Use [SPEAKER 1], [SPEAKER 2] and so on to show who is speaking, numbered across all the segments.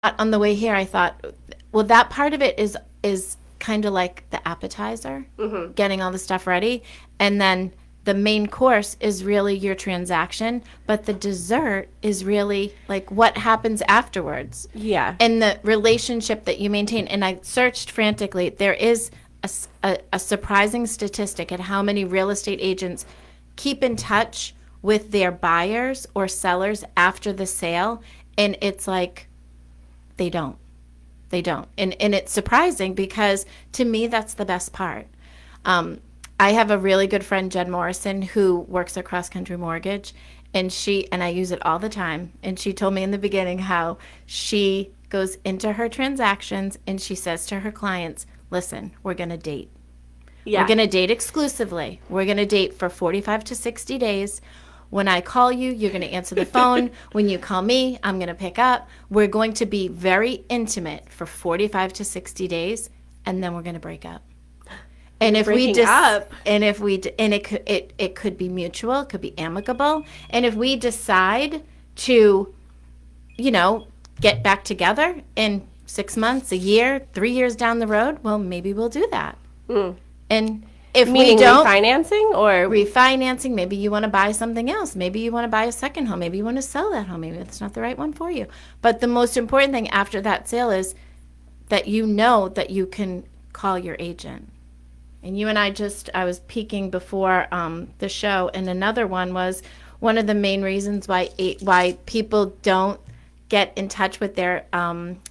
[SPEAKER 1] on the way here, I thought, well, that part of it is kind of like the appetizer, getting all the stuff ready, and then the main course is really your transaction, but the dessert is really like what happens afterwards.
[SPEAKER 2] Yeah.
[SPEAKER 1] And the relationship that you maintain. And I searched frantically. There is a surprising statistic at how many real estate agents keep in touch with their buyers or sellers after the sale, and it's like they don't. They don't. And it's surprising because to me, that's the best part. I have a really good friend, Jen Morrison, who works at Cross Country Mortgage, and I use it all the time. And she told me in the beginning how she goes into her transactions and she says to her clients, listen, we're going to date.
[SPEAKER 2] Yeah.
[SPEAKER 1] We're going to date exclusively. We're going to date for 45 to 60 days. When I call you, you're going to answer the phone. When you call me, I'm going to pick up. We're going to be very intimate for 45 to 60 days, and then we're going to break up. And if we
[SPEAKER 2] Breaking up.
[SPEAKER 1] and if we and it could be mutual, it could be amicable. And if we decide to, get back together in 6 months, a year, 3 years down the road, well, maybe we'll do that. And if
[SPEAKER 2] Meaning
[SPEAKER 1] we don't,
[SPEAKER 2] refinancing or
[SPEAKER 1] refinancing, maybe you want to buy something else. Maybe you want to buy a second home. Maybe you want to sell that home. Maybe it's not the right one for you. But the most important thing after that sale is that you know that you can call your agent. And you and I was peeking before the show, and another one was one of the main reasons why people don't get in touch with their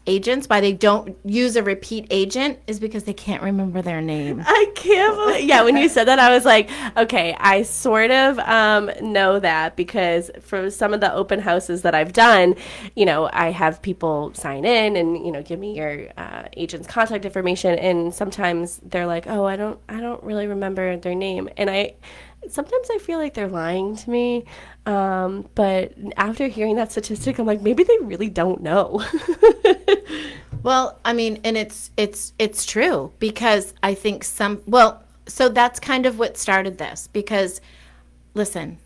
[SPEAKER 1] agents, why they don't use a repeat agent, is because they can't remember their name.
[SPEAKER 2] I can't believe. Yeah, when you said that, I was like, okay, I sort of know that because for some of the open houses that I've done, I have people sign in and give me your agent's contact information, and sometimes they're like, oh, I don't really remember their name, and sometimes I feel like they're lying to me. But after hearing that statistic, I'm like, maybe they really don't know.
[SPEAKER 1] Well, I mean, and it's true because I think so that's kind of what started this because, listen,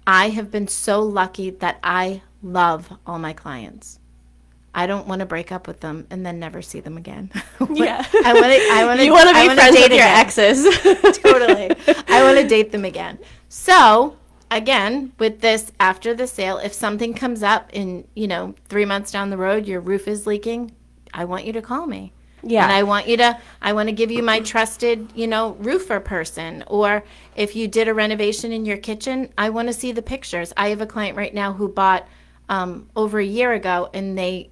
[SPEAKER 1] I have been so lucky that I love all my clients. I don't want to break up with them and then never see them again.
[SPEAKER 2] Yeah.
[SPEAKER 1] I want to.
[SPEAKER 2] You want to be friends with your exes.
[SPEAKER 1] Totally. I want to date them again. So again, with this after the sale, if something comes up in 3 months down the road, your roof is leaking, I want you to call me.
[SPEAKER 2] Yeah.
[SPEAKER 1] And I want to give you my trusted, roofer person. Or if you did a renovation in your kitchen, I want to see the pictures. I have a client right now who bought over a year ago, and they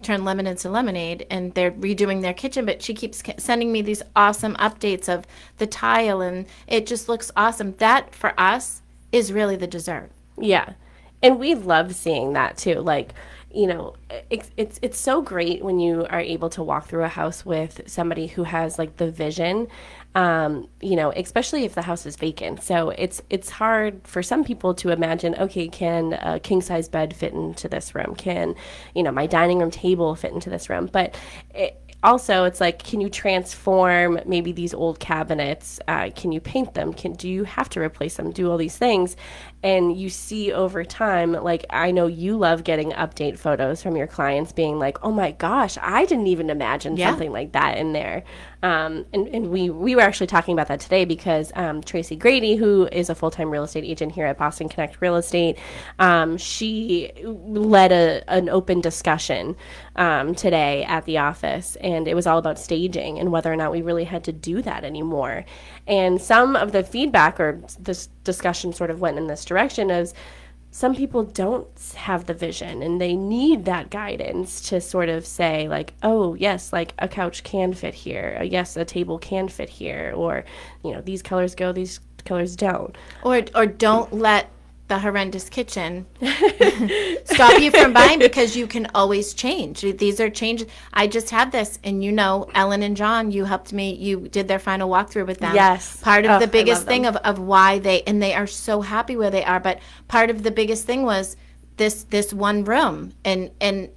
[SPEAKER 1] turned lemon into lemonade, and they're redoing their kitchen, but she keeps sending me these awesome updates of the tile, and it just looks awesome. That, for us, is really the dessert.
[SPEAKER 2] Yeah. And we love seeing that too. Like, it's so great when you are able to walk through a house with somebody who has like the vision, especially if the house is vacant. So it's hard for some people to imagine, okay, can a king size bed fit into this room? Can, my dining room table fit into this room? But also, it's like, can you transform maybe these old cabinets? Can you paint them? Do you have to replace them? Do all these things. And you see over time, like, I know you love getting update photos from your clients being like, oh my gosh, I didn't even imagine something like that in there. And we were actually talking about that today because Tracy Grady, who is a full-time real estate agent here at Boston Connect Real Estate, she led an open discussion today at the office, and it was all about staging and whether or not we really had to do that anymore. And some of the feedback or this discussion sort of went in this direction as some people don't have the vision and they need that guidance to sort of say like, oh yes, like a couch can fit here. Yes, a table can fit here. Or, these colors go, these colors don't.
[SPEAKER 1] Or don't let the horrendous kitchen stop you from buying, because you can always change. These are changes. I just had this, and Ellen and John, you helped me. You did their final walkthrough with them.
[SPEAKER 2] Yes.
[SPEAKER 1] Part of the biggest thing of why they are so happy where they are, but part of the biggest thing was this one room, and
[SPEAKER 2] yes,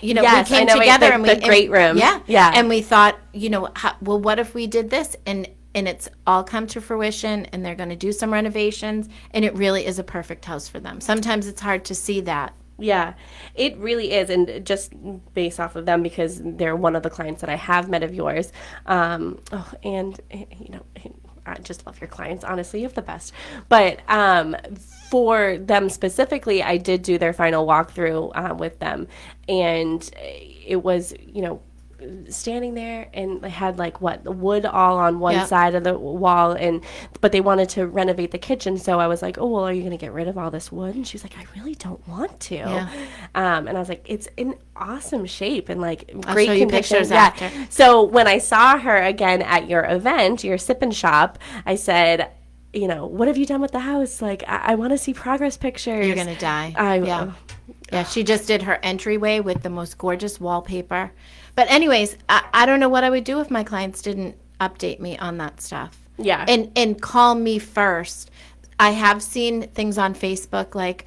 [SPEAKER 1] we came together
[SPEAKER 2] the great room.
[SPEAKER 1] Yeah. And we thought, well, what if we did this? And it's all come to fruition, and they're going to do some renovations, and it really is a perfect house for them. Sometimes it's hard to see that
[SPEAKER 2] Yeah, it really is. And just based off of them, because they're one of the clients that I have met of yours. And, I just love your clients. Honestly, you have the best. But for them specifically, I did do their final walkthrough with them. And it was, standing there, and they had the wood all on one
[SPEAKER 1] Yep.
[SPEAKER 2] side of the wall, but they wanted to renovate the kitchen. So I was like, oh, well, are you going to get rid of all this wood? And she was like, I really don't want to.
[SPEAKER 1] Yeah.
[SPEAKER 2] And I was like, it's in awesome shape and
[SPEAKER 1] I'll
[SPEAKER 2] great
[SPEAKER 1] show you
[SPEAKER 2] condition.
[SPEAKER 1] pictures after.
[SPEAKER 2] So when I saw her again at your event, your sip and shop, I said, what have you done with the house? I want to see progress pictures.
[SPEAKER 1] You're gonna die.
[SPEAKER 2] Yeah.
[SPEAKER 1] Yeah, she just did her entryway with the most gorgeous wallpaper. But anyways, I don't know what I would do if my clients didn't update me on that stuff.
[SPEAKER 2] Yeah.
[SPEAKER 1] And call me first. I have seen things on Facebook like,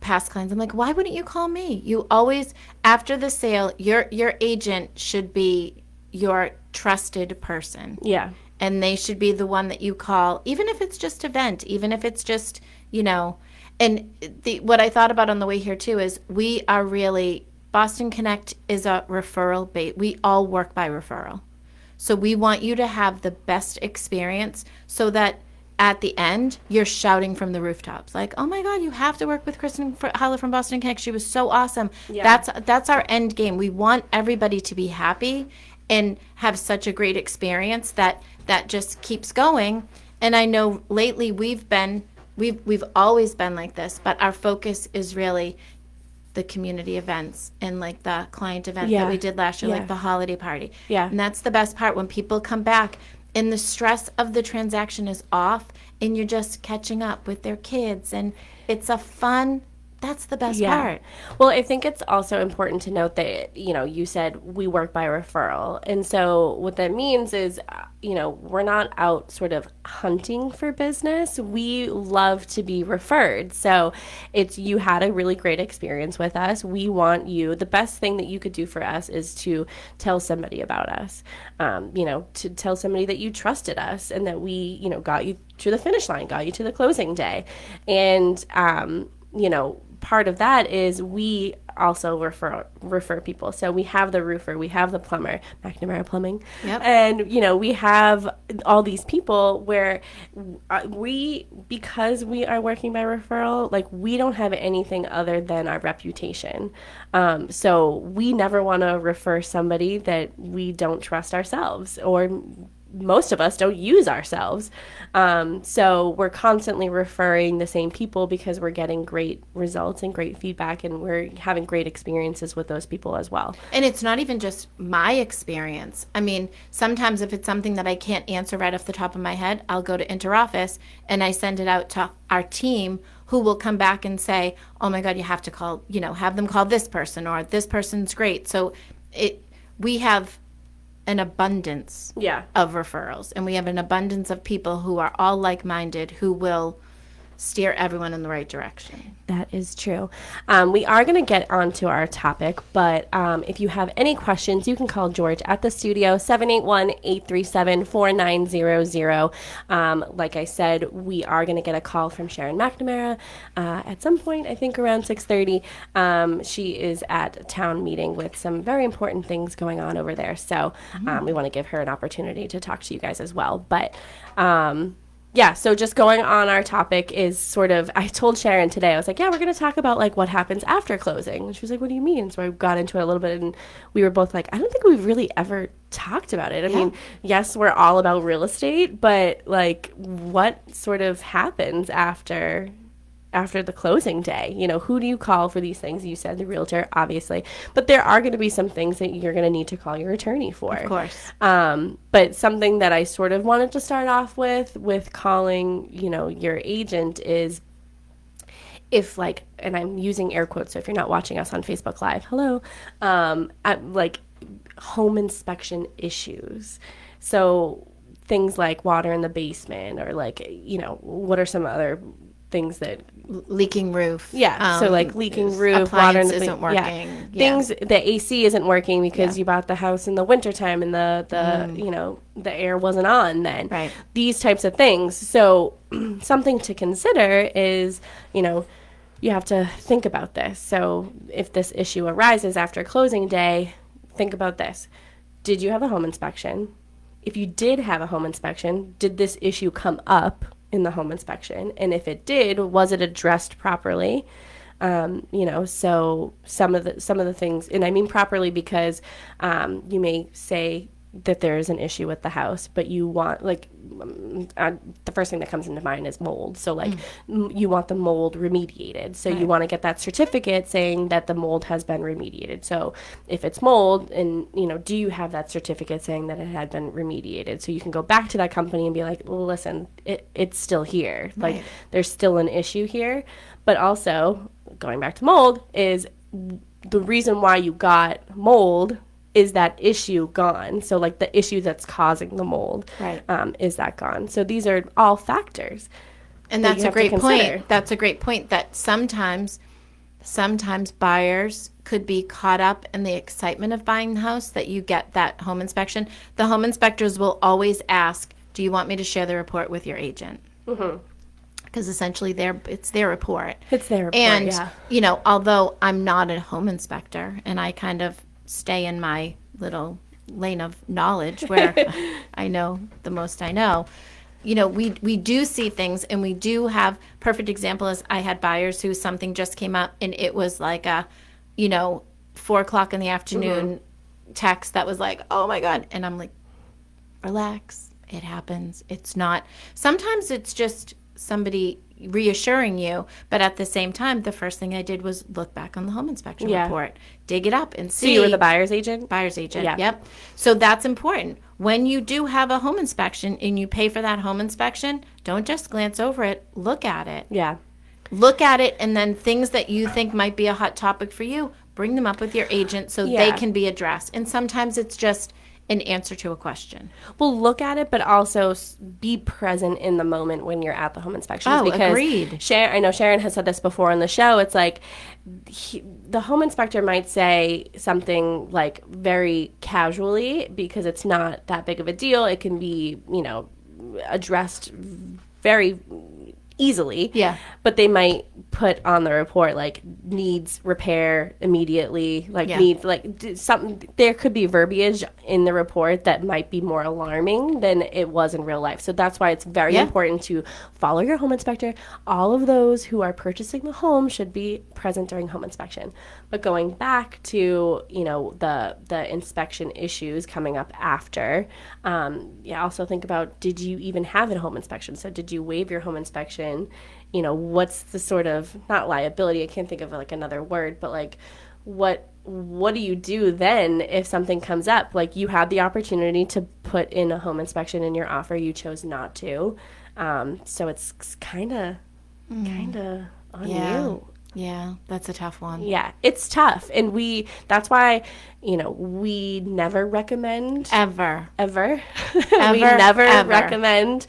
[SPEAKER 1] past clients. I'm like, why wouldn't you call me? You always, after the sale, your agent should be your trusted person.
[SPEAKER 2] Yeah.
[SPEAKER 1] And they should be the one that you call, even if it's just event, even if it's just, and what I thought about on the way here too is we are really, Boston Connect is a referral base. We all work by referral. So we want you to have the best experience so that at the end, you're shouting from the rooftops like, oh my God, you have to work with Kristen Howlett from Boston Connect. She was so awesome.
[SPEAKER 2] Yeah.
[SPEAKER 1] That's our end game. We want everybody to be happy and have such a great experience that just keeps going. And I know lately we've always been like this, but our focus is really the community events and the client event that we did last year, like the holiday party.
[SPEAKER 2] Yeah.
[SPEAKER 1] And that's the best part when people come back and the stress of the transaction is off and you're just catching up with their kids and it's a fun. That's the best part.
[SPEAKER 2] Well, I think it's also important to note that, you said we work by referral. And so what that means is, we're not out sort of hunting for business. We love to be referred. So you had a really great experience with us. We want you, the best thing that you could do for us is to tell somebody about us, to tell somebody that you trusted us and that we, got you to the finish line, got you to the closing day. And, part of that is we also refer people. So we have the roofer, we have the plumber, McNamara Plumbing, and we have all these people where because we are working by referral, we don't have anything other than our reputation. So we never want to refer somebody that we don't trust ourselves, or most of us don't use ourselves. So we're constantly referring the same people because we're getting great results and great feedback, and we're having great experiences with those people as well.
[SPEAKER 1] And it's not even just my experience. I mean, sometimes if it's something that I can't answer right off the top of my head, I'll go to interoffice and I send it out to our team who will come back and say, oh my God, you have to call, have them call this person, or this person's great. So we have an abundance of referrals, and we have an abundance of people who are all like-minded who will steer everyone in the right direction.
[SPEAKER 2] That is true. We are going to get onto our topic, but if you have any questions, you can call George at the studio, 781-837-4900. Like I said, we are going to get a call from Sharon McNamara at some point, I think around 6:30. She is at a town meeting with some very important things going on over there. So we want to give her an opportunity to talk to you guys as well. But so just going on our topic is sort of, I told Sharon today, I was like, we're going to talk about what happens after closing. And she was like, what do you mean? So I got into it a little bit, and we were both like, I don't think we've really ever talked about it. I mean, yes, we're all about real estate, but what sort of happens after the closing day? Who do you call for these things? You said the realtor, obviously, but there are going to be some things that you're going to need to call your attorney for.
[SPEAKER 1] Of course.
[SPEAKER 2] But something that I sort of wanted to start off with calling, your agent is if and I'm using air quotes, so if you're not watching us on Facebook Live, hello, home inspection issues. So things like water in the basement, or what are some other things that
[SPEAKER 1] leaking roof.
[SPEAKER 2] So leaking roof, water in the
[SPEAKER 1] isn't working.
[SPEAKER 2] Things, the AC isn't working because you bought the house in the wintertime and the air wasn't on then.
[SPEAKER 1] Right.
[SPEAKER 2] These types of things. So something to consider is, you have to think about this. So if this issue arises after closing day, think about this. Did you have a home inspection? If you did have a home inspection, did this issue come up in the home inspection? And if it did, was it addressed properly? So some of the things, and I mean properly because you may say that there is an issue with the house, but you want, like, the first thing that comes into mind is mold. So, like, you want the mold remediated. So you want to get that certificate saying that the mold has been remediated. So if it's mold, and, do you have that certificate saying that it had been remediated? So you can go back to that company and be like, listen, it's still here. Like, there's still an issue here. But also, going back to mold, is the reason why you got mold is that issue gone? So, like, the issue that's causing the mold, is that gone? So these are all factors.
[SPEAKER 1] And that's a great point. That's a great point, that sometimes buyers could be caught up in the excitement of buying the house, that you get that home inspection. The home inspectors will always ask, do you want me to share the report with your agent? Because essentially it's their report.
[SPEAKER 2] It's their report,
[SPEAKER 1] and, although I'm not a home inspector and I kind of stay in my little lane of knowledge where I know the most I know, we do see things, and we do have perfect example is I had buyers who something just came up and it was like a, 4:00 in the afternoon text that was like, oh my God. And I'm like, relax. It happens. It's not, sometimes it's just somebody reassuring you, but at the same time, the first thing I did was look back on the home inspection report, dig it up and see.
[SPEAKER 2] So you were the buyer's agent?
[SPEAKER 1] Buyer's agent, yep. So that's important. When you do have a home inspection and you pay for that home inspection, don't just glance over it, look at it.
[SPEAKER 2] Yeah.
[SPEAKER 1] Look at it, and then things that you think might be a hot topic for you, bring them up with your agent so they can be addressed. And sometimes it's just an answer to a question.
[SPEAKER 2] Well, look at it, but also be present in the moment when you're at the home inspection.
[SPEAKER 1] Oh, agreed.
[SPEAKER 2] I know Sharon has said this before on the show. It's like the home inspector might say something like very casually because it's not that big of a deal. It can be, addressed very easily.
[SPEAKER 1] Yeah.
[SPEAKER 2] But they might put on the report like needs repair immediately, needs something. There could be verbiage in the report that might be more alarming than it was in real life. So that's why it's very important to follow your home inspector. All of those who are purchasing the home should be present during home inspection. But going back to the inspection issues coming up after, also think about, did you even have a home inspection? So did you waive your home inspection? What's the sort of, not liability, I can't think of like another word, but like what do you do then if something comes up? Like, you had the opportunity to put in a home inspection in your offer, you chose not to. So it's kind of on you.
[SPEAKER 1] Yeah, that's a tough one.
[SPEAKER 2] Yeah, it's tough. And that's why, we never recommend.
[SPEAKER 1] Ever.
[SPEAKER 2] We never recommend.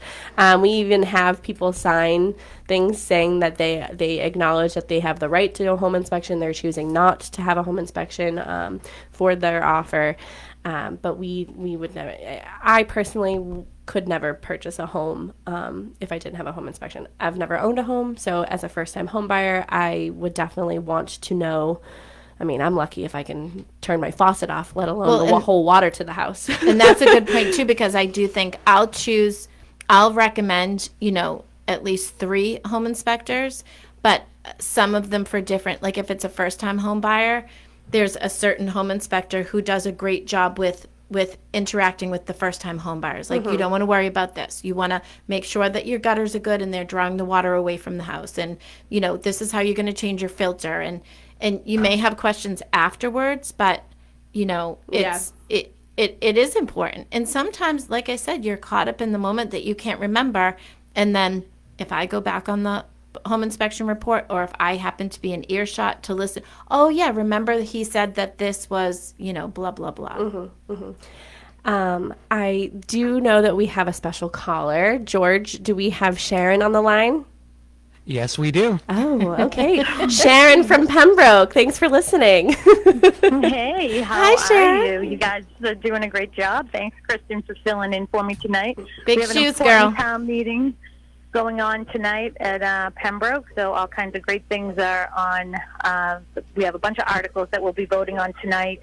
[SPEAKER 2] We even have people sign things saying that they acknowledge that they have the right to a home inspection. They're choosing not to have a home inspection for their offer. But we would never, I personally could never purchase a home if I didn't have a home inspection. I've never owned a home, so as a first-time home buyer, I would definitely want to know. I mean, I'm lucky if I can turn my faucet off, let alone the whole water to the house.
[SPEAKER 1] And that's a good point, too, because I do think I'll recommend, at least 3 home inspectors, but some of them for different, like if it's a first-time home buyer, there's a certain home inspector who does a great job with interacting with the first-time home buyers. Like, you don't want to worry about this. You want to make sure that your gutters are good and they're drawing the water away from the house. And, this is how you're going to change your filter. And you may have questions afterwards, but, it is important. And sometimes, like I said, you're caught up in the moment that you can't remember. And then if I go back on the home inspection report, or if I happen to be in earshot to listen, oh yeah, remember he said that this was, blah, blah, blah.
[SPEAKER 2] I do know that we have a special caller. George, do we have Sharon on the line?
[SPEAKER 3] Yes, we do.
[SPEAKER 2] Oh, okay. Sharon from Pembroke, thanks for listening.
[SPEAKER 4] Hey, how are you? You guys are doing a great job. Thanks, Kristen, for filling in for me tonight.
[SPEAKER 1] Big
[SPEAKER 4] we have
[SPEAKER 1] shoes,
[SPEAKER 4] an
[SPEAKER 1] girl.
[SPEAKER 4] important town meeting. going on tonight at Pembroke. So all kinds of great things are on. We have a bunch of articles that we'll be voting on tonight.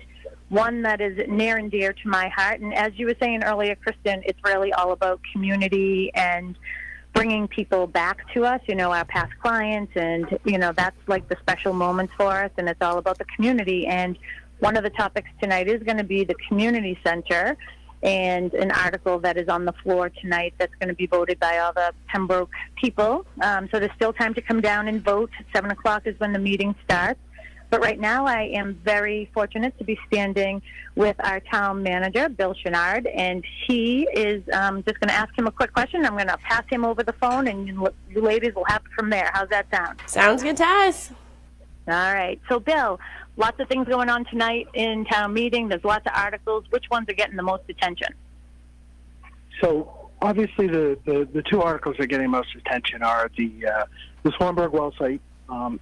[SPEAKER 4] One that is near and dear to my heart. And as you were saying earlier, Kristen, it's really all about community and bringing people back to us, our past clients. And, that's like the special moments for us. And it's all about the community. And one of the topics tonight is going to be the community center, and an article that is on the floor tonight that's going to be voted by all the Pembroke people. So there's still time to come down and vote. 7 o'clock is when the meeting starts. But right now I am very fortunate to be standing with our town manager, Bill Chenard, and he is just going to ask him a quick question. I'm going to pass him over the phone, and you ladies will have it from there. How's that sound?
[SPEAKER 2] Sounds good to us.
[SPEAKER 4] All right. So, Bill, lots of things going on tonight in town meeting. There's lots of articles. Which ones are getting the most attention?
[SPEAKER 5] So, obviously, the two articles that are getting most attention are the Swanberg well site.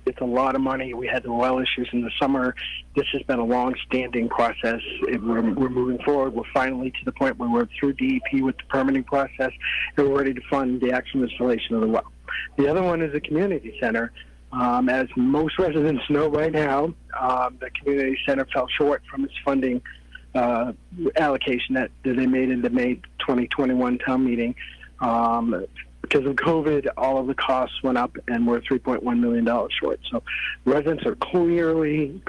[SPEAKER 5] It's a lot of money. We had the well issues in the summer. This has been a long-standing process. We're moving forward. We're finally to the point where we're through DEP with the permitting process, and we're ready to fund the actual installation of the well. The other one is the community center. As most residents know right now, the community center fell short from its funding allocation that they made in the May 2021 town meeting. Because of COVID, all of the costs went up, and we're $3.1 million short. So residents are clearly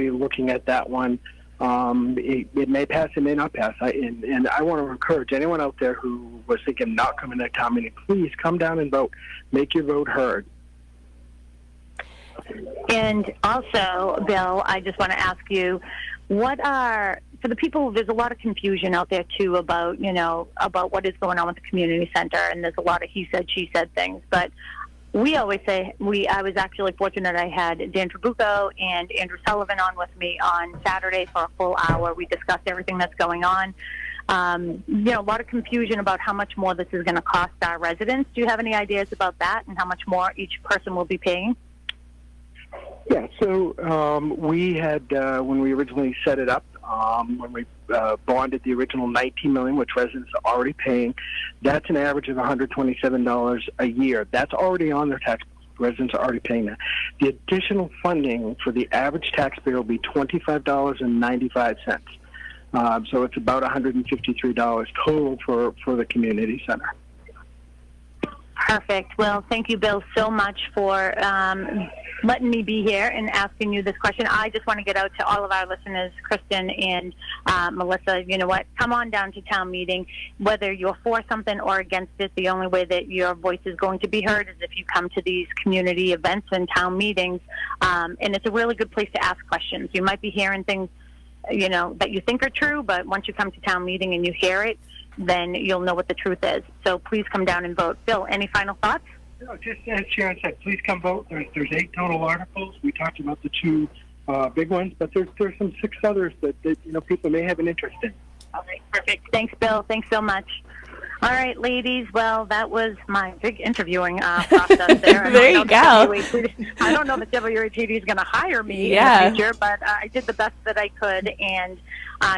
[SPEAKER 5] looking at that one. It may pass, it may not pass. And I want to encourage anyone out there who was thinking not coming to town meeting, please come down and vote. Make your vote heard.
[SPEAKER 4] And also, Bill, I just want to ask you, for the people, there's a lot of confusion out there, too, about what is going on with the community center, and there's a lot of he said, she said things. But we always say, I was actually fortunate I had Dan Trabucco and Andrew Sullivan on with me on Saturday for a full hour. We discussed everything that's going on. A lot of confusion about how much more this is going to cost our residents. Do you have any ideas about that and how much more each person will be paying?
[SPEAKER 5] Yeah, so we had, when we originally set it up, when we bonded the original $19 million, which residents are already paying, that's an average of $127 a year. That's already on their tax bill. Residents are already paying that. The additional funding for the average taxpayer will be $25.95. So it's about $153 total for the community center.
[SPEAKER 4] Perfect. Well, thank you, Bill, so much for letting me be here and asking you this question. I just want to get out to all of our listeners, Kristen and Melissa, you know what, come on down to town meeting. Whether you're for something or against it, the only way that your voice is going to be heard is if you come to these community events and town meetings. And it's a really good place to ask questions. You might be hearing things, that you think are true, but once you come to town meeting and you hear it, then you'll know what the truth is. So please come down and vote. Bill, any final thoughts?
[SPEAKER 5] No, just as Sharon said, please come vote. There's 8 total articles. We talked about the 2 big ones, but there's some 6 others that people may have an interest in.
[SPEAKER 4] All right, perfect. Thanks, Bill. Thanks so much. All right, ladies. Well, that was my big interviewing process there.
[SPEAKER 2] There you go.
[SPEAKER 4] I don't know if WATD is going to hire me in the future, but I did the best that I could, and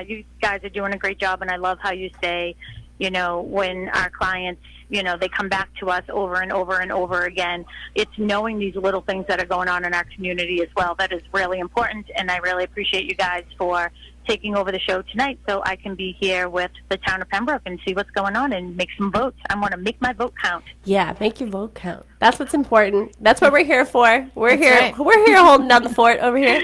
[SPEAKER 4] you guys are doing a great job, and I love how you say, when our clients, they come back to us over and over and over again. It's knowing these little things that are going on in our community as well. That is really important, and I really appreciate you guys for taking over the show tonight so I can be here with the town of Pembroke and see what's going on and make some votes. I want to make my vote count.
[SPEAKER 2] Yeah, make your vote count. That's what's important. That's what we're here for. We're here.
[SPEAKER 1] Right.
[SPEAKER 2] We're here holding down the fort over here.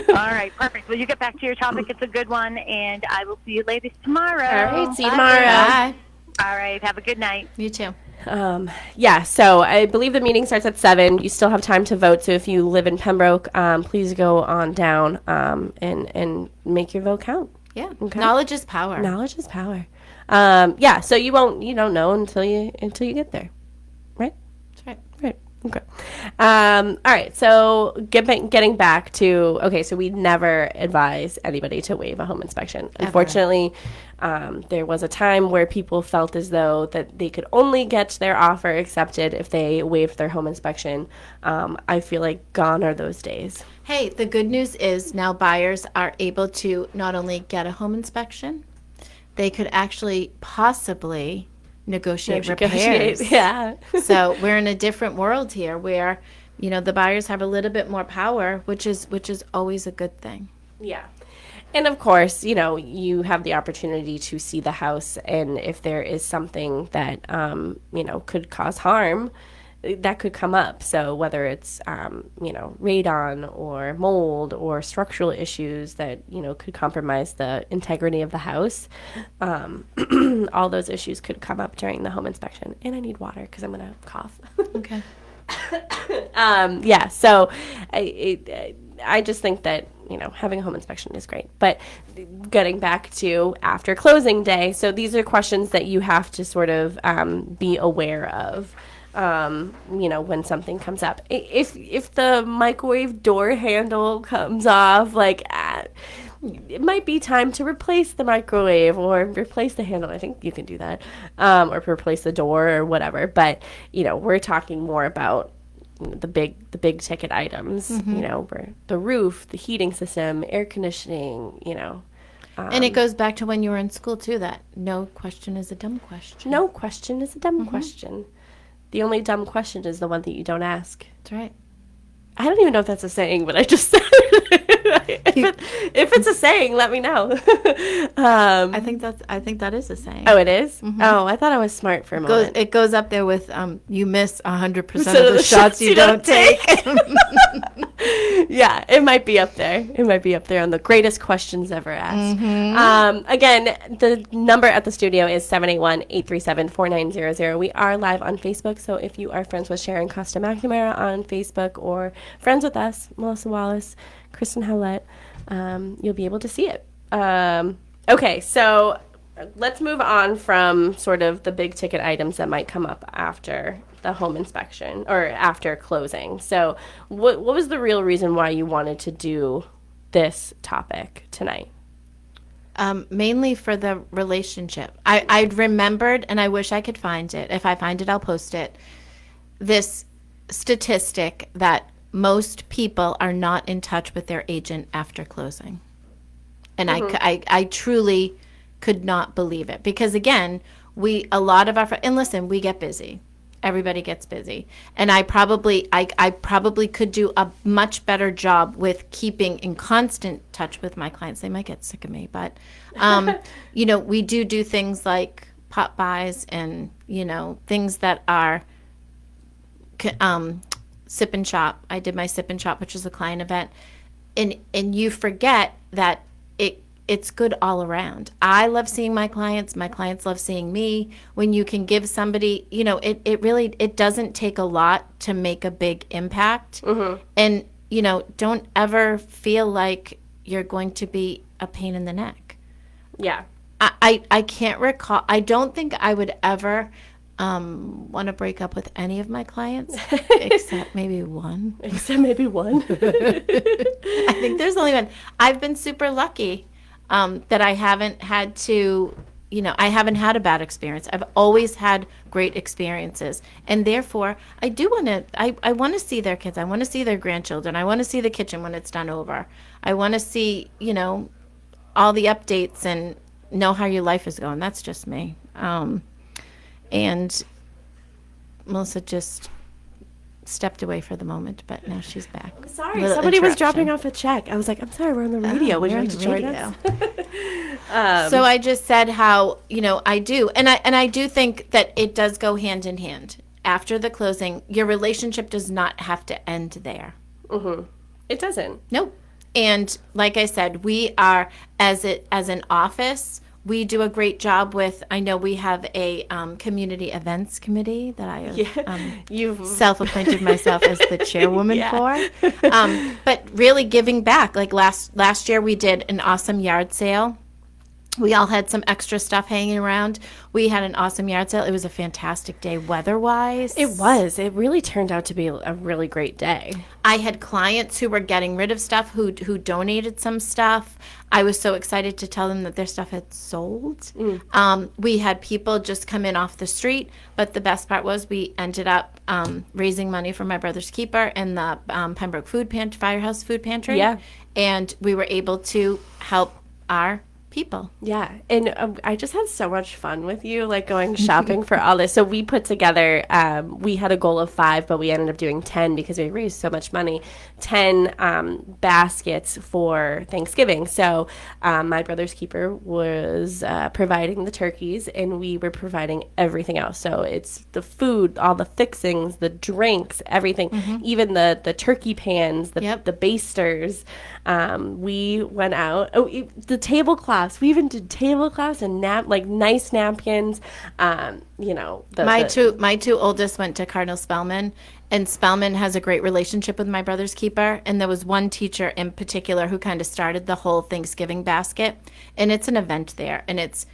[SPEAKER 4] All right, perfect. Well, you get back to your topic. It's a good one, and I will see you ladies tomorrow.
[SPEAKER 2] All right, see you
[SPEAKER 4] Bye.
[SPEAKER 2] tomorrow.
[SPEAKER 1] Bye.
[SPEAKER 4] All right, have a good night.
[SPEAKER 1] You too.
[SPEAKER 2] So I believe the meeting starts at 7. You still have time to vote. So if you live in Pembroke, please go on down and make your vote count.
[SPEAKER 1] Yeah.
[SPEAKER 2] Okay.
[SPEAKER 1] Knowledge is power.
[SPEAKER 2] Knowledge is power. So you don't know until you get there, right?
[SPEAKER 1] That's right.
[SPEAKER 2] Right. Okay. All right. So getting back to, so we never advise anybody to waive a home inspection.
[SPEAKER 1] Ever.
[SPEAKER 2] Unfortunately, there was a time where people felt as though that they could only get their offer accepted if they waived their home inspection. I feel like gone are those days.
[SPEAKER 1] Hey, the good news is now buyers are able to not only get a home inspection, they could actually possibly negotiate repairs.
[SPEAKER 2] Yeah.
[SPEAKER 1] So we're in a different world here where, the buyers have a little bit more power, which is always a good thing.
[SPEAKER 2] Yeah. And of course, you have the opportunity to see the house, and if there is something that, could cause harm, that could come up. So whether it's, radon or mold or structural issues that, could compromise the integrity of the house, all those issues could come up during the home inspection. And I need water because I'm going to cough.
[SPEAKER 1] Okay.
[SPEAKER 2] So I just think that, having a home inspection is great. But getting back to after closing day, so these are questions that you have to sort of be aware of, when something comes up. If the microwave door handle comes off, it might be time to replace the microwave or replace the handle. I think you can do that, or replace the door or whatever. But, we're talking more about the big ticket items, where the roof, the heating system, air conditioning,
[SPEAKER 1] And it goes back to when you were in school, too, that no question is a dumb question.
[SPEAKER 2] No question is a dumb question. The only dumb question is the one that you don't ask.
[SPEAKER 1] That's right.
[SPEAKER 2] I don't even know if that's a saying, but I just said it. If it's a saying, let me know.
[SPEAKER 1] I think that is a saying.
[SPEAKER 2] Oh, it is? Mm-hmm. Oh, I thought I was smart for a moment.
[SPEAKER 1] It goes up there with you miss 100% of the shots you don't take.
[SPEAKER 2] Yeah, it might be up there. It might be up there on the greatest questions ever asked. Mm-hmm. Again, the number at the studio is 781-837-4900. We are live on Facebook, so if you are friends with Sharon Costa McNamara on Facebook or friends with us, Melissa Wallace, Kristen Howlett, you'll be able to see it. Okay, so let's move on from sort of the big ticket items that might come up after the home inspection or after closing. So what was the real reason why you wanted to do this topic tonight?
[SPEAKER 1] Mainly for the relationship. I'd remembered, and I wish I could find it. If I find it, I'll post it. This statistic that most people are not in touch with their agent after closing. And I truly could not believe it. Because again, a lot of our, and listen, we get busy. Everybody gets busy. And I probably could do a much better job with keeping in constant touch with my clients. They might get sick of me, but, we do things like pop buys and, things that are, sip and shop. I did my sip and shop, which is a client event. And you forget that it's good all around. I love seeing my clients. My clients love seeing me. When you can give somebody, it doesn't take a lot to make a big impact. Mm-hmm. And, don't ever feel like you're going to be a pain in the neck.
[SPEAKER 2] Yeah.
[SPEAKER 1] I can't recall. I don't think I would ever want to break up with any of my clients except maybe one.
[SPEAKER 2] I
[SPEAKER 1] think there's only one. I've been super lucky that I haven't had to, I haven't had a bad experience. I've always had great experiences. And therefore, I do want to, I want to see their kids. I want to see their grandchildren. I want to see the kitchen when it's done over. I want to see, all the updates and know how your life is going. That's just me. And Melissa just stepped away for the moment, but now she's back.
[SPEAKER 2] Sorry, somebody was dropping off a check. I was like, I'm sorry, we're on the radio. Would you like to join us?
[SPEAKER 1] So I just said how, I do. And I do think that it does go hand in hand. After the closing, your relationship does not have to end there.
[SPEAKER 2] Mm-hmm. It doesn't.
[SPEAKER 1] Nope. And like I said, we are, as an office, we do a great job with, I know we have a community events committee that I have you've self-appointed myself as the chairwoman for. But really giving back. Like last year we did an awesome yard sale. We all had some extra stuff hanging around. We had an awesome yard sale. It was a fantastic day weather-wise.
[SPEAKER 2] It was. It really turned out to be a really great day.
[SPEAKER 1] I had clients who were getting rid of stuff who donated some stuff. I was so excited to tell them that their stuff had sold. We had people just come in off the street, but the best part was we ended up raising money for my brother's keeper and the Pembroke Firehouse Food Pantry.
[SPEAKER 2] Yeah.
[SPEAKER 1] And we were able to help our people.
[SPEAKER 2] Yeah. And I just had so much fun with you, like going shopping for all this. So we put together, we had a goal of 5, but we ended up doing 10 because we raised so much money, 10 baskets for Thanksgiving. So my brother's keeper was providing the turkeys, and we were providing everything else. So it's the food, all the fixings, the drinks, everything, even the turkey pans, the basters. We went out. Oh, the tablecloths. We even did tablecloths and nice napkins.
[SPEAKER 1] My two oldest went to Cardinal Spellman, and Spellman has a great relationship with my brother's keeper. And there was one teacher in particular who kind of started the whole Thanksgiving basket, and it's an event there, and it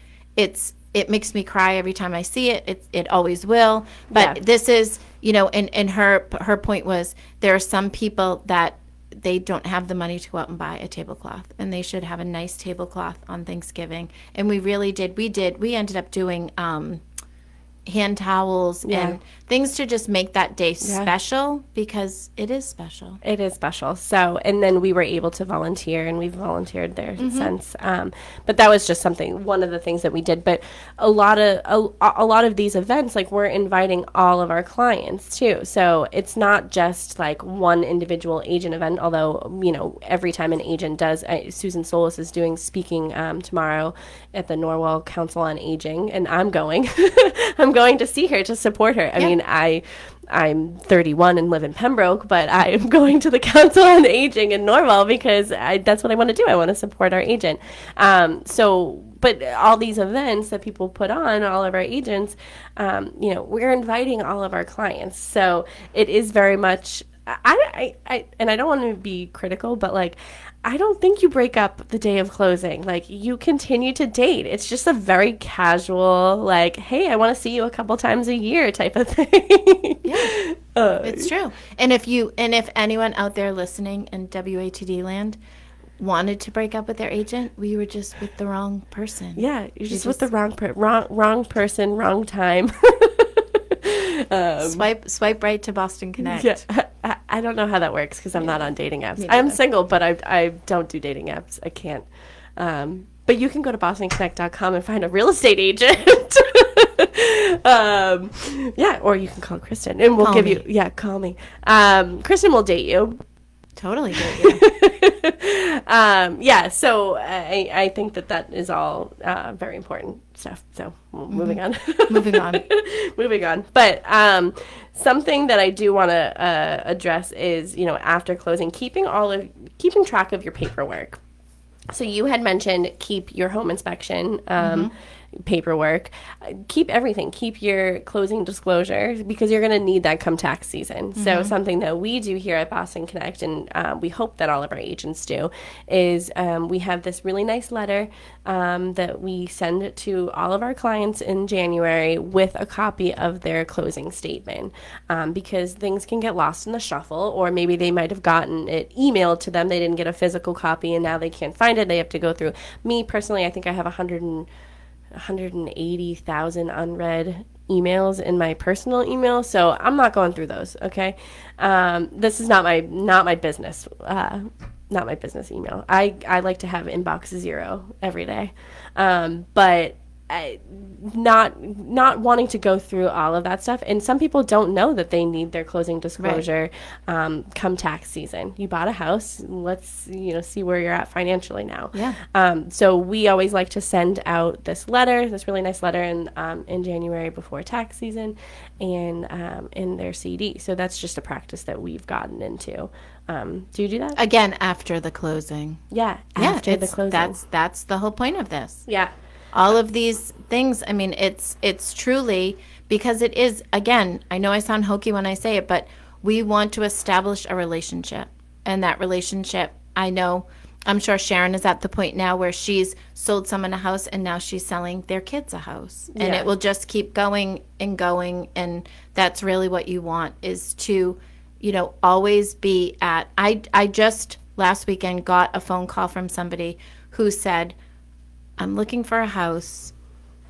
[SPEAKER 1] makes me cry every time I see it. It always will. But this is, and her point was, there are some people that they don't have the money to go out and buy a tablecloth, and they should have a nice tablecloth on Thanksgiving. And we really did. We ended up doing hand towels and things to just make that day special, because it is special.
[SPEAKER 2] It is special. So, and then we were able to volunteer, and we've volunteered there since. But that was just one of the things that we did. But a lot of these events, like, we're inviting all of our clients too. So it's not just like one individual agent event, although, every time an agent does, Susan Solis is speaking tomorrow at the Norwell Council on Aging, and I'm going. I'm going to see her to support her. I mean, I'm 31 and live in Pembroke, but I am going to the Council on Aging in Norwell because that's what I want to do. I want to support our agent. But all these events that people put on, all of our agents, we're inviting all of our clients. So it is very much, and I don't want to be critical, but like, I don't think you break up the day of closing. Like, you continue to date. It's just a very casual, like, hey, I want to see you a couple times a year type of thing.
[SPEAKER 1] Yeah, it's true. And if anyone out there listening in WATD land wanted to break up with their agent, we were just with the wrong person.
[SPEAKER 2] Yeah, you're just with the wrong person, wrong time.
[SPEAKER 1] Swipe right to Boston Connect.
[SPEAKER 2] Yeah. I don't know how that works because I'm not on dating apps. I'm single, but I don't do dating apps. I can't. But you can go to bostonconnect.com and find a real estate agent. Or you can call Kristen, and we'll give you. Yeah, call me. Kristen will date you.
[SPEAKER 1] Totally date you.
[SPEAKER 2] So I think that is all very important stuff. So moving on. Moving on. But something that I do want to address is, after closing, keeping track of your paperwork. So you had mentioned keep your home inspection paperwork, keep everything, keep your closing disclosure, because you're going to need that come tax season. So something that we do here at Boston Connect, and we hope that all of our agents do, is we have this really nice letter that we send to all of our clients in January with a copy of their closing statement, because things can get lost in the shuffle, or maybe they might have gotten it emailed to them. They didn't get a physical copy, and now they can't find it. They have to go through. Me personally, I think I have 180,000 unread emails in my personal email, so I'm not going through those. Okay, this is not my business. Not my business email. I like to have inbox 0 every day, but not wanting to go through all of that stuff. And some people don't know that they need their closing disclosure come tax season. You bought a house. Let's see where you're at financially now. Yeah. So we always like to send out this really nice letter in January before tax season, and in their CD. So that's just a practice that we've gotten into. Do you do that?
[SPEAKER 1] Again, after the closing.
[SPEAKER 2] Yeah. After the closing.
[SPEAKER 1] That's the whole point of this.
[SPEAKER 2] Yeah.
[SPEAKER 1] All of these things, I mean, it's truly, because it is, again, I know I sound hokey when I say it, but we want to establish a relationship. And that relationship, I'm sure Sharon is at the point now where she's sold someone a house, and now she's selling their kids a house. And it will just keep going and going. And that's really what you want, is to, always be at, I just last weekend got a phone call from somebody who said, I'm looking for a house.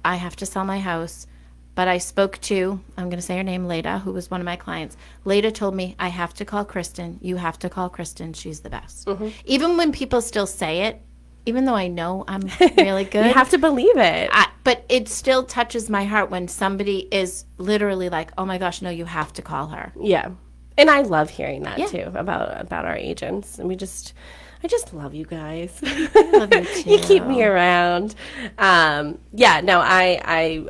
[SPEAKER 1] I have to sell my house. But I spoke to, I'm going to say her name, Leda, who was one of my clients. Leda told me, I have to call Kristen. You have to call Kristen. She's the best. Even when people still say it, even though I know I'm really good.
[SPEAKER 2] You have to believe it.
[SPEAKER 1] But it still touches my heart when somebody is literally like, oh my gosh, no, you have to call her.
[SPEAKER 2] Yeah. And I love hearing that
[SPEAKER 1] Yeah.
[SPEAKER 2] too about our agents. And I just love you guys.
[SPEAKER 1] I love you too.
[SPEAKER 2] You keep me around. I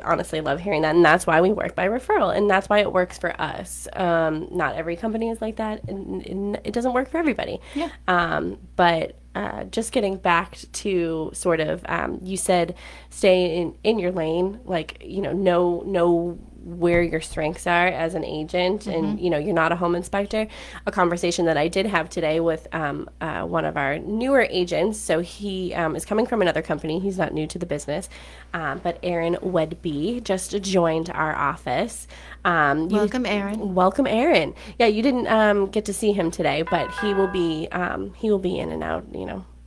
[SPEAKER 2] honestly love hearing that. And that's why we work by referral. And that's why it works for us. Not every company is like that. And it doesn't work for everybody.
[SPEAKER 1] Yeah.
[SPEAKER 2] But just getting back to sort of, you said stay in your lane, like, know where your strengths are as an agent, and you're not a home inspector. A conversation that I did have today with one of our newer agents. So he is coming from another company. He's not new to the business, but Aaron Wedby just joined our office.
[SPEAKER 1] Welcome, Aaron.
[SPEAKER 2] Welcome, Aaron. Yeah, you didn't get to see him today, but he will be in and out,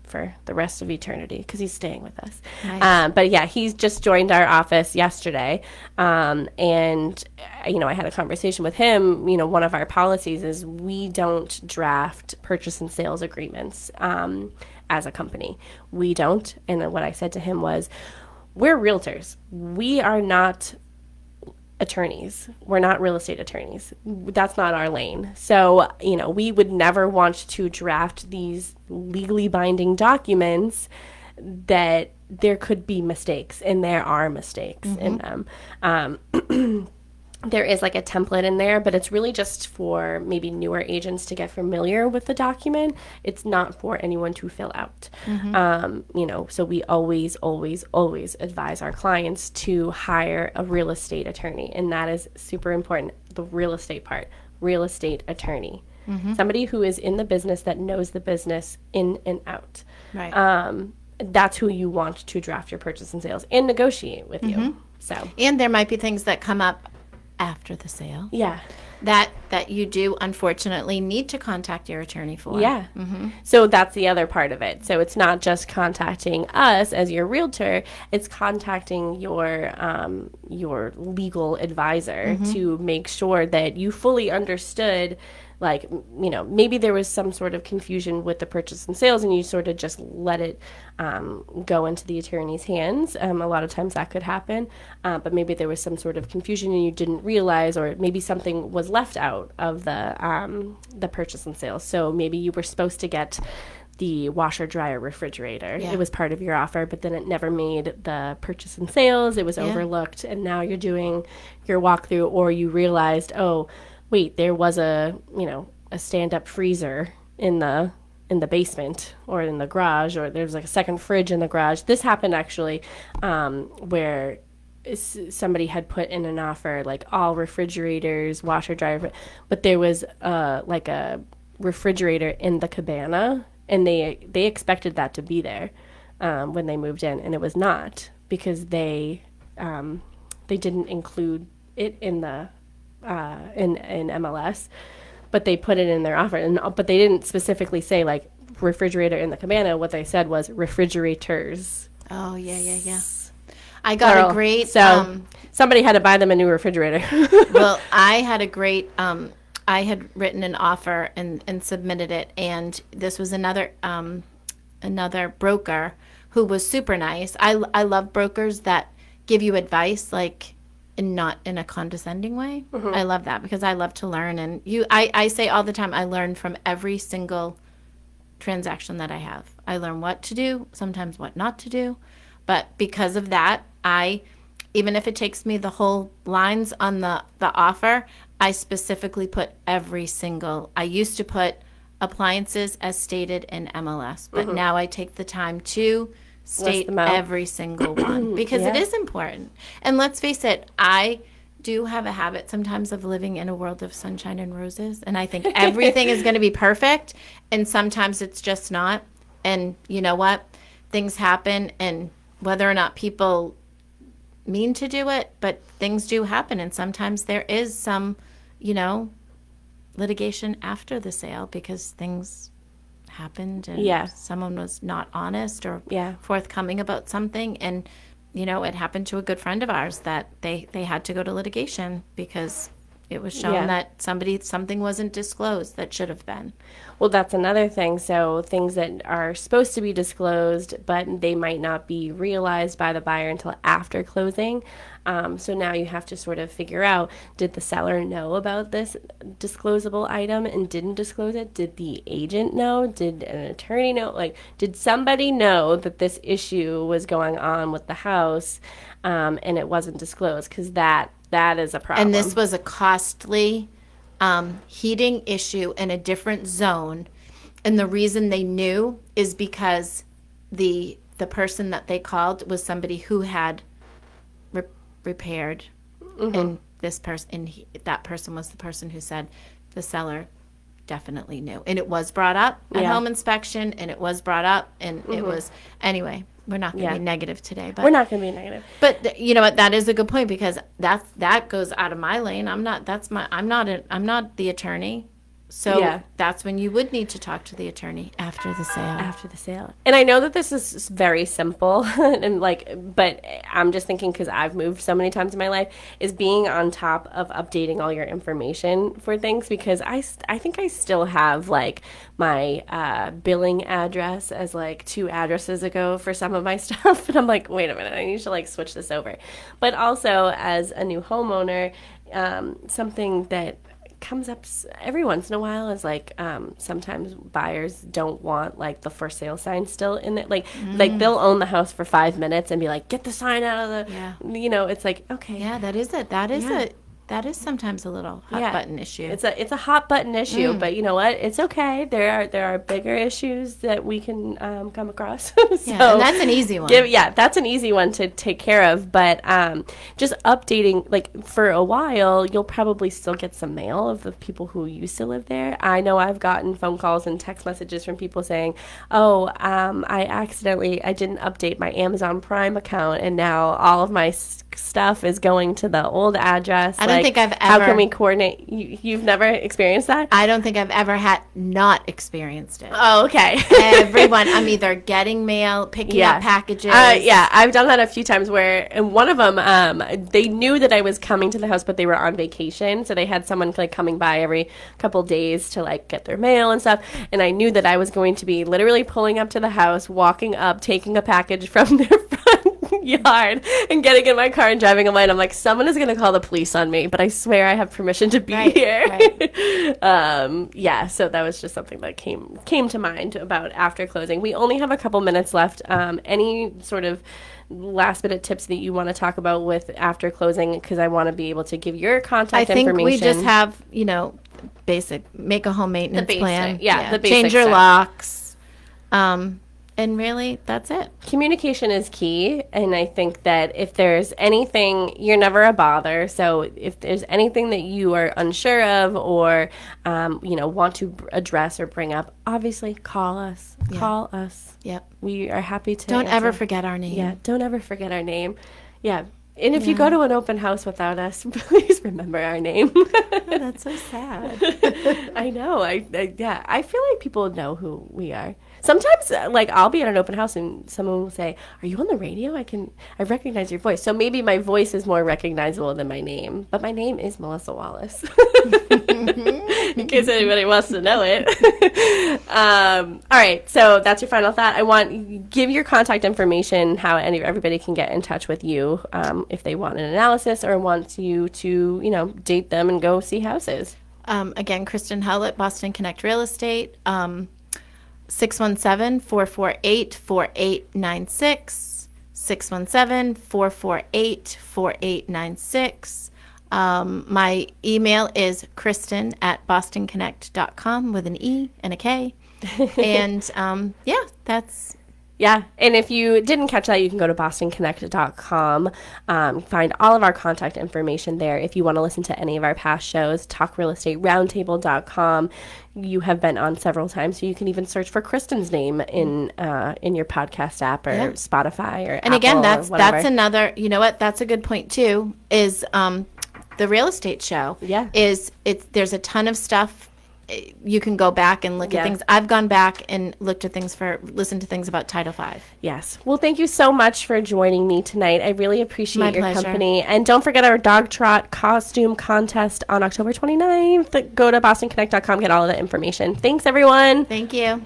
[SPEAKER 2] for the rest of eternity because he's staying with us.
[SPEAKER 1] Nice.
[SPEAKER 2] But yeah, he's just joined our office yesterday. And, I had a conversation with him. One of our policies is we don't draft purchase and sales agreements as a company. We don't. And what I said to him was, we're realtors. We are not attorneys. We're not real estate attorneys. That's not our lane. So, we would never want to draft these legally binding documents that there could be mistakes, and there are mistakes in them. There is like a template in there, but it's really just for maybe newer agents to get familiar with the document. It's not for anyone to fill out. So we always, always, always advise our clients to hire a real estate attorney. And that is super important. The real estate part, real estate attorney, somebody who is in the business that knows the business in and out.
[SPEAKER 1] Right.
[SPEAKER 2] That's who you want to draft your purchase and sales and negotiate with you. So,
[SPEAKER 1] And there might be things that come up after the sale
[SPEAKER 2] yeah.
[SPEAKER 1] that you do unfortunately need to contact your attorney for.
[SPEAKER 2] Yeah. So that's the other part of it. So it's not just contacting us as your realtor, it's contacting your legal advisor to make sure that you fully understood, like, maybe there was some sort of confusion with the purchase and sales and you sort of just let it go into the attorney's hands. A lot of times that could happen, but maybe there was some sort of confusion and you didn't realize, or maybe something was left out of the purchase and sales. So maybe you were supposed to get the washer, dryer, refrigerator.
[SPEAKER 1] Yeah.
[SPEAKER 2] It was part of your offer, but then it never made the purchase and sales. It was overlooked, and now you're doing your walkthrough, or you realized, oh, wait, there was a stand-up freezer in the basement or in the garage, or there's like a second fridge in the garage. This happened actually where somebody had put in an offer like all refrigerators, washer, dryer, but there was like a refrigerator in the cabana, and they expected that to be there when they moved in, and it was not, because they didn't include it in the in MLS, but they put it in their offer, but they didn't specifically say like refrigerator in the cabana. What they said was refrigerators.
[SPEAKER 1] Oh, yeah. I got
[SPEAKER 2] Plural.
[SPEAKER 1] a great
[SPEAKER 2] So somebody had to buy them a new refrigerator.
[SPEAKER 1] well, I had a great I had written an offer and submitted it, and this was another broker who was super nice. I love brokers that give you advice, like, and not in a condescending way. I love that because I love to learn, and I say all the time, I learn from every single transaction that I have. I learn what to do, sometimes what not to do, but because of that, even if it takes me the whole lines on the offer, I specifically put every single. I used to put appliances as stated in MLS, but now I take the time to state
[SPEAKER 2] them out.
[SPEAKER 1] every single one because it is important. And let's face it, I do have a habit sometimes of living in a world of sunshine and roses, and I think everything is going to be perfect, and sometimes it's just not. And you know what? Things happen, and whether or not people mean to do it, but things do happen, and sometimes there is some, litigation after the sale because things happened and someone was not honest or forthcoming about something, and it happened to a good friend of ours that they had to go to litigation because It was shown
[SPEAKER 2] Yeah.
[SPEAKER 1] that something wasn't disclosed that should have been.
[SPEAKER 2] Well, that's another thing. So things that are supposed to be disclosed, but they might not be realized by the buyer until after closing. So now you have to sort of figure out, did the seller know about this disclosable item and didn't disclose it? Did the agent know? Did an attorney know? Like, did somebody know that this issue was going on with the house and it wasn't disclosed? Because that is a problem.
[SPEAKER 1] And this was a costly heating issue in a different zone. And the reason they knew is because the person that they called was somebody who had repaired. And this person, that person was the person who said the seller definitely knew. And it was brought up at home inspection, and it was brought up, and it was, anyway, we're not going to be negative today. But
[SPEAKER 2] we're not going to be negative.
[SPEAKER 1] But you know what? That is a good point, because that goes out of my lane. I'm not the attorney. So that's when you would need to talk to the attorney after the sale.
[SPEAKER 2] After the sale. And I know that this is very simple, and but I'm just thinking, because I've moved so many times in my life, is being on top of updating all your information for things, because I think I still have like my billing address as like 2 addresses ago for some of my stuff, and I'm like, wait a minute, I need to like switch this over. But also, as a new homeowner, something that comes up every once in a while is like sometimes buyers don't want like the for sale sign still in it, like they'll own the house for 5 minutes and be like, get the sign out of the it's like, okay,
[SPEAKER 1] that is sometimes a little hot button issue.
[SPEAKER 2] It's a hot button issue, but you know what? It's okay. There are bigger issues that we can come across. So,
[SPEAKER 1] and that's an easy one.
[SPEAKER 2] That's an easy one to take care of. But just updating, like for a while, you'll probably still get some mail of the people who used to live there. I know I've gotten phone calls and text messages from people saying, "Oh, I didn't update my Amazon Prime account, and now all of my stuff is going to the old address."
[SPEAKER 1] I don't think I've ever.
[SPEAKER 2] How can we coordinate? You've never experienced that?
[SPEAKER 1] I don't think I've ever not experienced it.
[SPEAKER 2] Oh, okay.
[SPEAKER 1] Everyone, I'm either getting mail, picking up packages.
[SPEAKER 2] I've done that a few times where, and one of them, they knew that I was coming to the house, but they were on vacation. So they had someone like coming by every couple days to like get their mail and stuff. And I knew that I was going to be literally pulling up to the house, walking up, taking a package from their front yard and getting in my car and driving away. And I'm like, someone is going to call the police on me, but I swear I have permission to be here. Right. So that was just something that came to mind about after closing. We only have a couple minutes left. Any sort of last minute tips that you want to talk about with after closing, because I want to be able to give your contact information.
[SPEAKER 1] I think we just have, basic, make a home maintenance plan.
[SPEAKER 2] The basic
[SPEAKER 1] change your
[SPEAKER 2] stuff.
[SPEAKER 1] Locks. And really, that's it.
[SPEAKER 2] Communication is key, and I think that if there's anything, you're never a bother. So if there's anything that you are unsure of or, want to address or bring up, obviously call us. Yeah. Call us.
[SPEAKER 1] Yep.
[SPEAKER 2] We are happy to
[SPEAKER 1] Don't
[SPEAKER 2] answer.
[SPEAKER 1] ever forget our name.
[SPEAKER 2] Yeah, don't ever forget our name. Yeah. And if you go to an open house without us, please remember our name.
[SPEAKER 1] Oh, that's so sad.
[SPEAKER 2] I know. I feel like people know who we are. Sometimes, like, I'll be at an open house and someone will say, "Are you on the radio? I recognize your voice." So maybe my voice is more recognizable than my name. But my name is Melissa Wallace. In case anybody wants to know it. All right. So that's your final thought. Give your contact information, how everybody can get in touch with you if they want an analysis or want you to, date them and go see houses.
[SPEAKER 1] Again, Kristen Howlett, Boston Connect Real Estate. 617-448-4896, 617-448-4896. My email is kristen@bostonconnect.com with an E and a K. And that's...
[SPEAKER 2] Yeah, and if you didn't catch that, you can go to bostonconnect.com, find all of our contact information there. If you want to listen to any of our past shows, talkrealestateroundtable.com. You have been on several times, so you can even search for Kristen's name in your podcast app or Spotify or
[SPEAKER 1] and
[SPEAKER 2] Apple
[SPEAKER 1] again, that's another. You know what? That's a good point too. Is the real estate show?
[SPEAKER 2] Yeah.
[SPEAKER 1] There's a ton of stuff you can go back and look
[SPEAKER 2] Yeah.
[SPEAKER 1] at things. I've gone back and listened to things about Title V.
[SPEAKER 2] Yes. Well, thank you so much for joining me tonight. I really appreciate
[SPEAKER 1] My
[SPEAKER 2] your
[SPEAKER 1] pleasure.
[SPEAKER 2] company. And don't forget our dog trot costume contest on October 29th. Go to bostonconnect.com, get all of that information. Thanks, everyone.
[SPEAKER 1] Thank you.